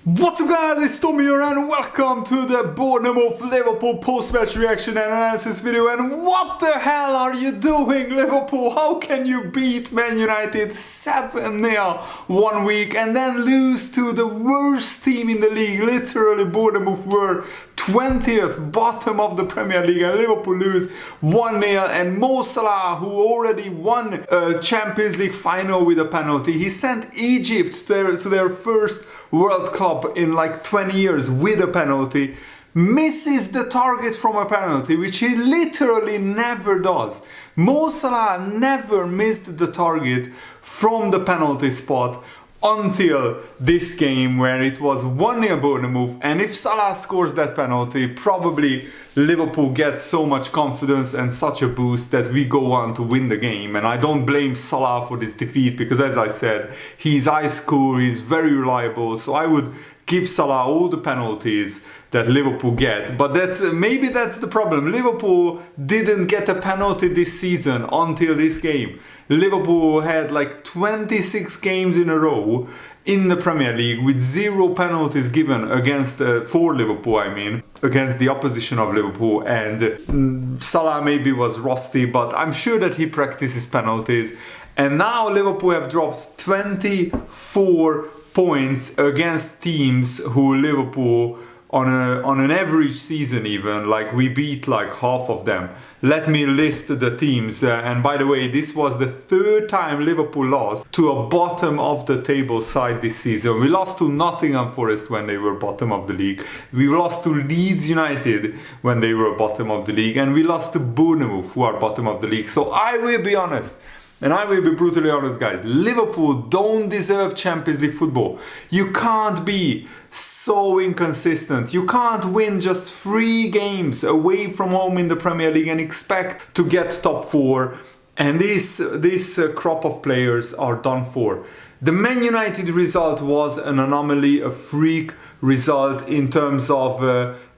What's up guys, it's Tommy here and welcome to the Bournemouth Liverpool post-match reaction and analysis video. And what the hell are you doing, Liverpool? How can you beat Man United 7-0 1 week and then lose to the worst team in the league? Literally, Bournemouth were 20th, bottom of the Premier League, and Liverpool lose 1-0. And Mo Salah, who already won a Champions League final with a penalty, he sent Egypt to their first World Cup in like 20 years with a penalty, misses the target from a penalty, which he literally never does. Mo Salah never missed the target from the penalty spot until this game where it was 1-0 Bournemouth, and if Salah scores that penalty, probably Liverpool gets so much confidence and such a boost that we go on to win the game. And I don't blame Salah for this defeat because, as I said, he's ice cool, he's very reliable, so I would give Salah all the penalties that Liverpool get. But maybe that's the problem. Liverpool didn't get a penalty this season until this game. Liverpool had like 26 games in a row in the Premier League with 0 penalties given against, for Liverpool, I mean, against the opposition of Liverpool. And Salah maybe was rusty, but I'm sure that he practices penalties. And now Liverpool have dropped 24 points against teams who Liverpool on an average season, even like we beat like half of them. Let me list the teams, and by the way, this was the 3rd time Liverpool lost to a bottom of the table side this season. We lost to Nottingham Forest when they were bottom of the league, we lost to Leeds United when they were bottom of the league, and we lost to Bournemouth, who are bottom of the league. So I will be honest, and I will be brutally honest, guys, Liverpool don't deserve Champions League football. You can't be so inconsistent. You can't win just 3 games away from home in the Premier League and expect to get top 4. And this crop of players are done for. The Man United result was an anomaly, a freak result in terms of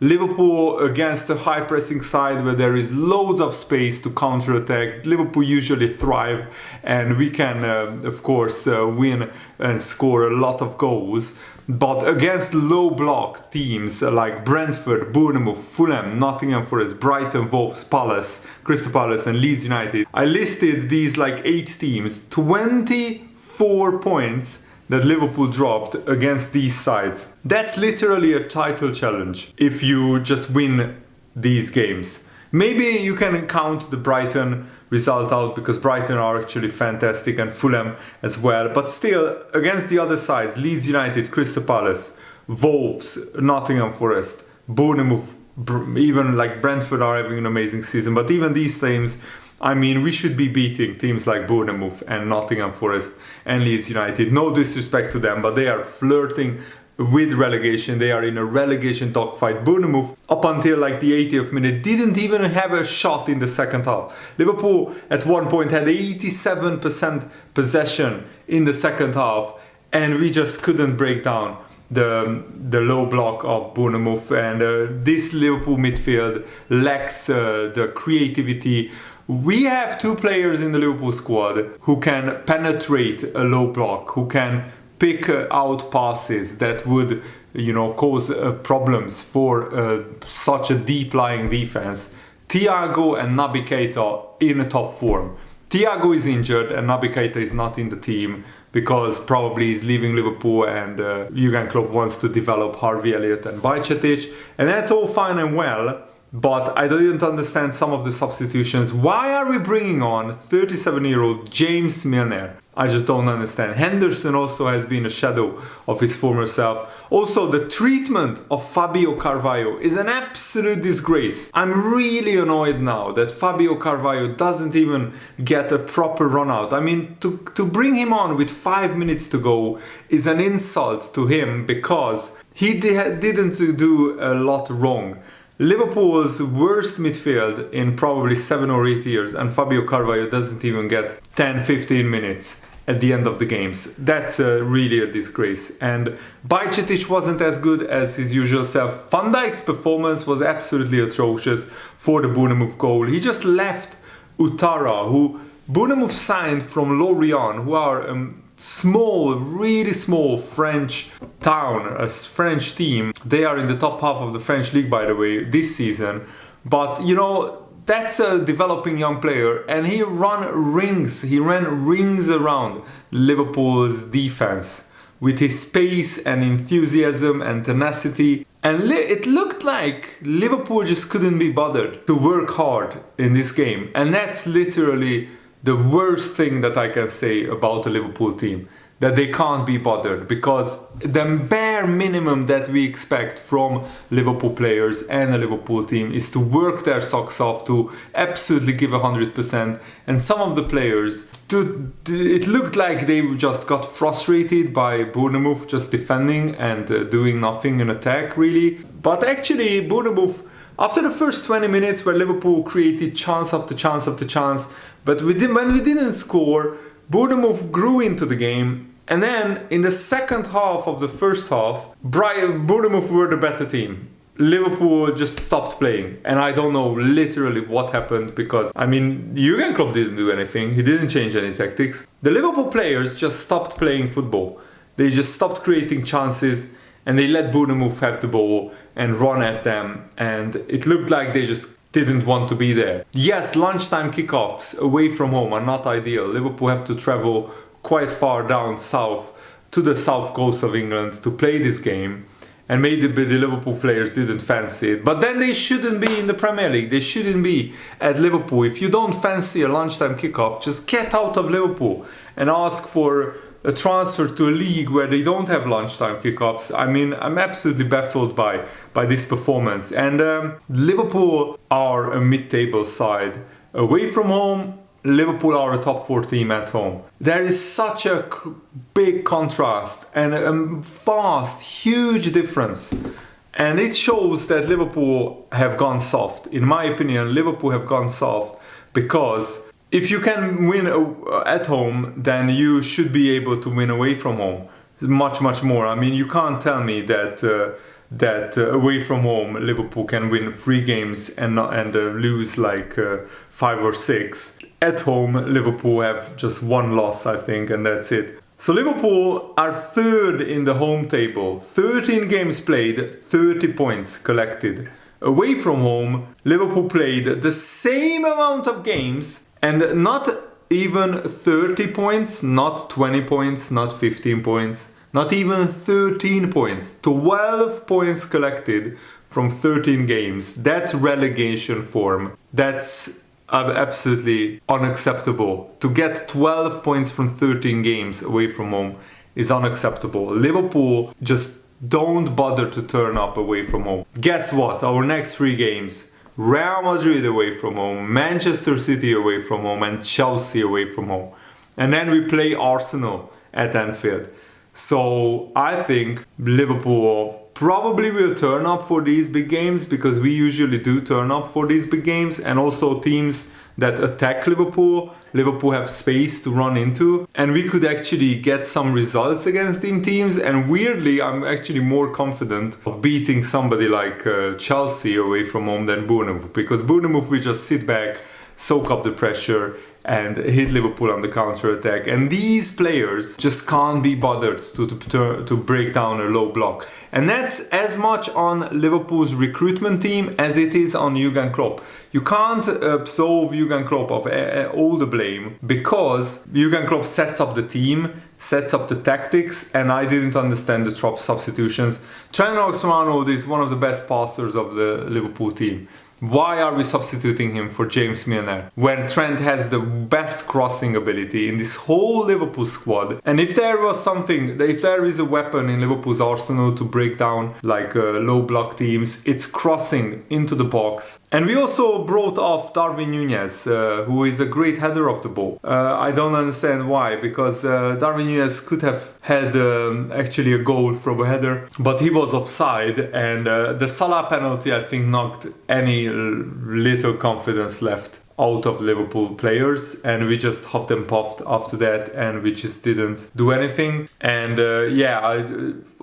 Liverpool against a high pressing side where there is loads of space to counter-attack. Liverpool usually thrive, and we can of course win and score a lot of goals. But against low block teams like Brentford, Bournemouth, Fulham, Nottingham Forest, Brighton, Wolves, Palace, Crystal Palace and Leeds United, I listed these like 8 teams, 24 points that Liverpool dropped against these sides. That's literally a title challenge if you just win these games. Maybe you can count the Brighton result out because Brighton are actually fantastic, and Fulham as well. But still, against the other sides, Leeds United, Crystal Palace, Wolves, Nottingham Forest, Bournemouth, even like Brentford are having an amazing season. But even these teams, I mean, we should be beating teams like Bournemouth and Nottingham Forest and Leeds United. No disrespect to them, but they are flirting with relegation. They are in a relegation dogfight. Bournemouth, up until like the 80th minute, didn't even have a shot in the second half. Liverpool at one point had 87% possession in the second half, and we just couldn't break down the low block of Bournemouth. And this Liverpool midfield lacks the creativity. We have 2 players in the Liverpool squad who can penetrate a low block, who can pick out passes that would, cause problems for such a deep-lying defense. Thiago and Naby Keita in top form. Thiago is injured and Naby Keita is not in the team because probably he's leaving Liverpool, and Jurgen Klopp wants to develop Harvey Elliott and Bajcetic, and that's all fine and well. But I didn't understand some of the substitutions. Why are we bringing on 37-year-old James Milner? I just don't understand. Henderson also has been a shadow of his former self. Also, the treatment of Fabio Carvalho is an absolute disgrace. I'm really annoyed now that Fabio Carvalho doesn't even get a proper run out. I mean, to bring him on with 5 minutes to go is an insult to him because he didn't do a lot wrong. Liverpool's worst midfield in probably 7 or 8 years, and Fabio Carvalho doesn't even get 10-15 minutes at the end of the games. That's really a disgrace. And Bajcetic wasn't as good as his usual self. Van Dijk's performance was absolutely atrocious for the Bournemouth goal. He just left Utara, who Bournemouth signed from Lorient, who are small, really small French town, a French team. They are in the top half of the French league, by the way, this season. But you know, that's a developing young player, and he ran rings around Liverpool's defense with his pace and enthusiasm and tenacity. And it looked like Liverpool just couldn't be bothered to work hard in this game. And that's literally the worst thing that I can say about the Liverpool team. That they can't be bothered, because the bare minimum that we expect from Liverpool players and a Liverpool team is to work their socks off, to absolutely give 100%. And some of the players, it looked like they just got frustrated by Bournemouth just defending and doing nothing in attack, really. But actually, Bournemouth, after the first 20 minutes where Liverpool created chance after chance after chance, but when we didn't score, Bournemouth grew into the game. And then in the second half of the first half, Bournemouth were the better team. Liverpool just stopped playing. And I don't know literally what happened, because, I mean, Jurgen Klopp didn't do anything. He didn't change any tactics. The Liverpool players just stopped playing football. They just stopped creating chances, and they let Bournemouth have the ball and run at them. And it looked like they just didn't want to be there. Yes, lunchtime kickoffs away from home are not ideal. Liverpool have to travel quite far down south to the south coast of England to play this game, and maybe the Liverpool players didn't fancy it. But then they shouldn't be in the Premier League. They shouldn't be at Liverpool. If you don't fancy a lunchtime kickoff, just get out of Liverpool and ask for a transfer to a league where they don't have lunchtime kickoffs. I mean, I'm absolutely baffled by this performance. And Liverpool are a mid-table side. Away from home, Liverpool are a top 4 team at home. There is such a big contrast and a vast, huge difference. And it shows that Liverpool have gone soft. In my opinion, Liverpool have gone soft, because if you can win at home, then you should be able to win away from home. Much, much more. I mean, you can't tell me that away from home Liverpool can win 3 games and lose like 5 or 6. At home, Liverpool have just 1 loss, I think, and that's it. So Liverpool are 3rd in the home table. 13 games played, 30 points collected. Away from home, Liverpool played the same amount of games and not even 30 points, not 20 points, not 15 points, not even 13 points. 12 points collected from 13 games. That's relegation form. That's absolutely unacceptable. To get 12 points from 13 games away from home is unacceptable. Liverpool just don't bother to turn up away from home. Guess what? Our next 3 games: Real Madrid away from home, Manchester City away from home, and Chelsea away from home. And then we play Arsenal at Anfield. So I think Liverpool probably will turn up for these big games, because we usually do turn up for these big games, and also teams that attack Liverpool have space to run into, and we could actually get some results against them teams. And weirdly, I'm actually more confident of beating somebody like Chelsea away from home than Bournemouth, because Bournemouth we just sit back, soak up the pressure, and hit Liverpool on the counter-attack. And these players just can't be bothered to break down a low block. And that's as much on Liverpool's recruitment team as it is on Jurgen Klopp. You can't absolve Jurgen Klopp of all the blame, because Jurgen Klopp sets up the team, sets up the tactics, and I didn't understand the top substitutions. Trent Alexander-Arnold is one of the best passers of the Liverpool team. Why are we substituting him for James Milner when Trent has the best crossing ability in this whole Liverpool squad? And if there is a weapon in Liverpool's arsenal to break down like low block teams, it's crossing into the box. And we also brought off Darwin Núñez, who is a great header of the ball. I don't understand why, because Darwin Núñez could have had actually a goal from a header, but he was offside, and the Salah penalty, I think, knocked any little confidence left out of Liverpool players, and we just huffed and puffed after that, and we just didn't do anything. And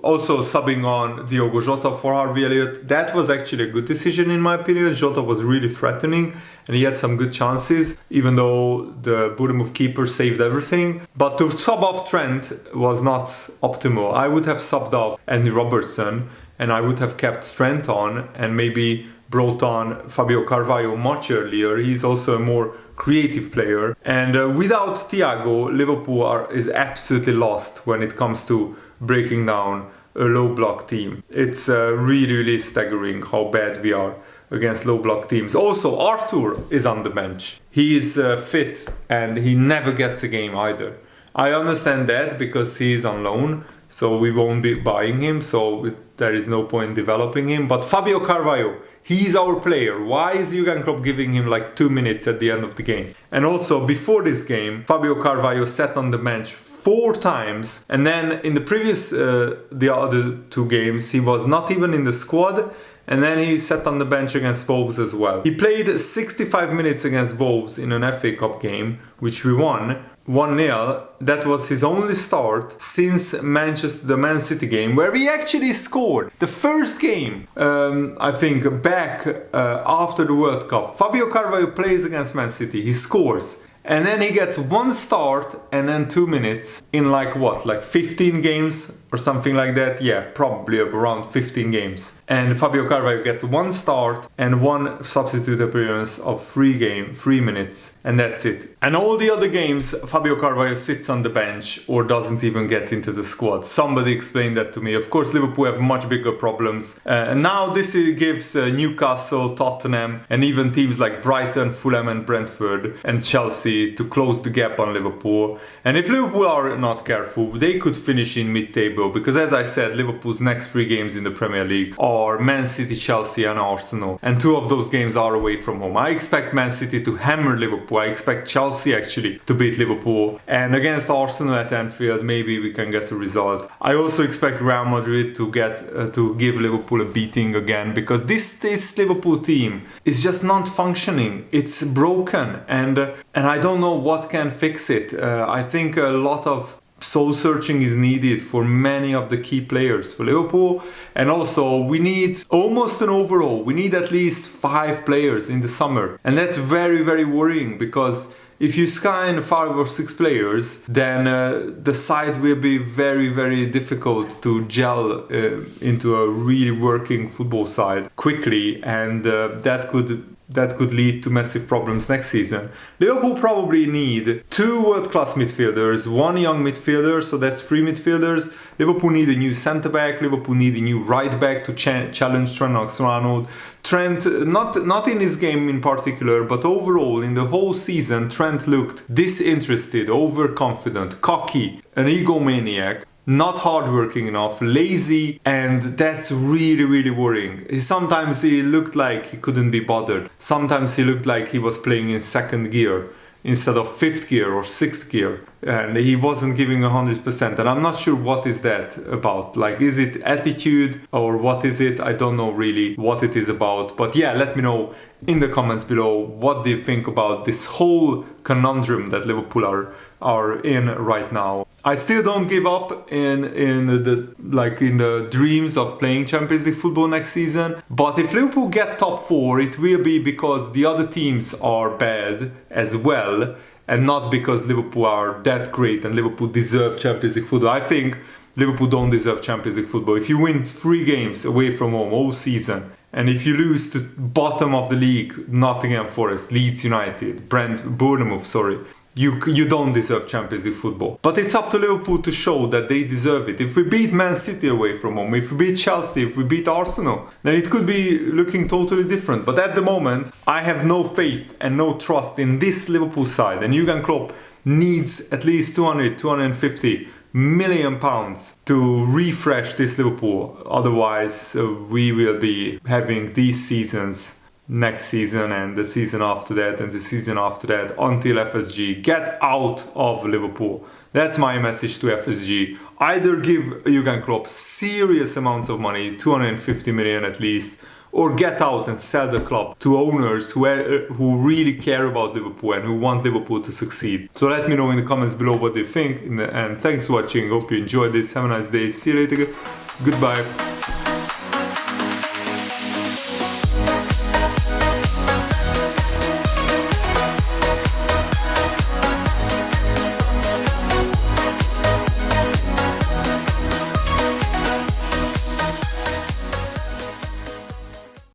Also subbing on Diogo Jota for Harvey Elliott. That was actually a good decision in my opinion. Jota was really threatening and he had some good chances, even though the Bournemouth keeper saved everything. But to sub off Trent was not optimal. I would have subbed off Andy Robertson and I would have kept Trent on and maybe brought on Fabio Carvalho much earlier. He's also a more creative player. And without Thiago, Liverpool is absolutely lost when it comes to breaking down a low block team. It's really, really staggering how bad we are against low block teams. Also, Arthur is on the bench. He is fit and he never gets a game either. I understand that because he is on loan, so we won't be buying him, so there is no point developing him. But Fabio Carvalho, he's our player. Why is Jurgen Klopp giving him like 2 minutes at the end of the game? And also, before this game, Fabio Carvalho sat on the bench 4 times, and then in the previous, the other 2 games, he was not even in the squad, and then he sat on the bench against Wolves as well. He played 65 minutes against Wolves in an FA Cup game, which we won 1-0. That was his only start since the Man City game, where he actually scored. The first game, I think, back after the World Cup. Fabio Carvalho plays against Man City, he scores. And then he gets 1 start and then 2 minutes in like 15 games or something like that. Yeah, probably around 15 games. And Fabio Carvalho gets 1 start and 1 substitute appearance of 3 minutes. And that's it. And all the other games, Fabio Carvalho sits on the bench or doesn't even get into the squad. Somebody explained that to me. Of course, Liverpool have much bigger problems. And now this gives Newcastle, Tottenham, and even teams like Brighton, Fulham and Brentford and Chelsea to close the gap on Liverpool. And if Liverpool are not careful, they could finish in mid-table, because as I said, Liverpool's next 3 games in the Premier League are Man City, Chelsea and Arsenal, and 2 of those games are away from home. I expect Man City to hammer Liverpool. I expect Chelsea actually to beat Liverpool, and against Arsenal at Anfield maybe we can get a result. I also expect Real Madrid to give Liverpool a beating again, because this Liverpool team is just not functioning. It's broken, and I don't know what can fix it. I think a lot of soul searching is needed for many of the key players for Liverpool, and also we need almost an overhaul. We need at least 5 players in the summer, and that's very, very worrying, because if you sign 5 or 6 players, then the side will be very, very difficult to gel into a really working football side quickly, and that could lead to massive problems next season. Liverpool probably need 2 world-class midfielders, 1 young midfielder, so that's 3 midfielders. Liverpool need a new centre-back, Liverpool need a new right-back to challenge Trent Alexander-Arnold. Trent, not in this game in particular, but overall in the whole season, Trent looked disinterested, overconfident, cocky, an egomaniac. Not hardworking enough, lazy, and that's really, really worrying. Sometimes he looked like he couldn't be bothered. Sometimes he looked like he was playing in 2nd gear instead of 5th gear or 6th gear, and he wasn't giving 100%, and I'm not sure what is that about. Like, is it attitude or what is it? I don't know really what it is about, but yeah, let me know in the comments below what do you think about this whole conundrum that Liverpool are in right now. I still don't give up in the dreams of playing Champions League football next season. But if Liverpool get top 4, it will be because the other teams are bad as well, and not because Liverpool are that great and Liverpool deserve Champions League football. I think Liverpool don't deserve Champions League football. If you win 3 games away from home all season, and if you lose to bottom of the league, Nottingham Forest, Leeds United, Bournemouth, you don't deserve Champions League football. But it's up to Liverpool to show that they deserve it. If we beat Man City away from home, if we beat Chelsea, if we beat Arsenal, then it could be looking totally different. But at the moment, I have no faith and no trust in this Liverpool side. And Jurgen Klopp needs at least 250 million pounds to refresh this Liverpool. Otherwise, we will be having these seasons next season and the season after that and the season after that until FSG get out of Liverpool. That's my message to FSG. Either give Jurgen Klopp serious amounts of money, 250 million at least, or get out and sell the club to owners who really care about Liverpool and who want Liverpool to succeed. So let me know in the comments below what you think, and thanks for watching. Hope you enjoyed this. Have a nice day. See you later. Goodbye.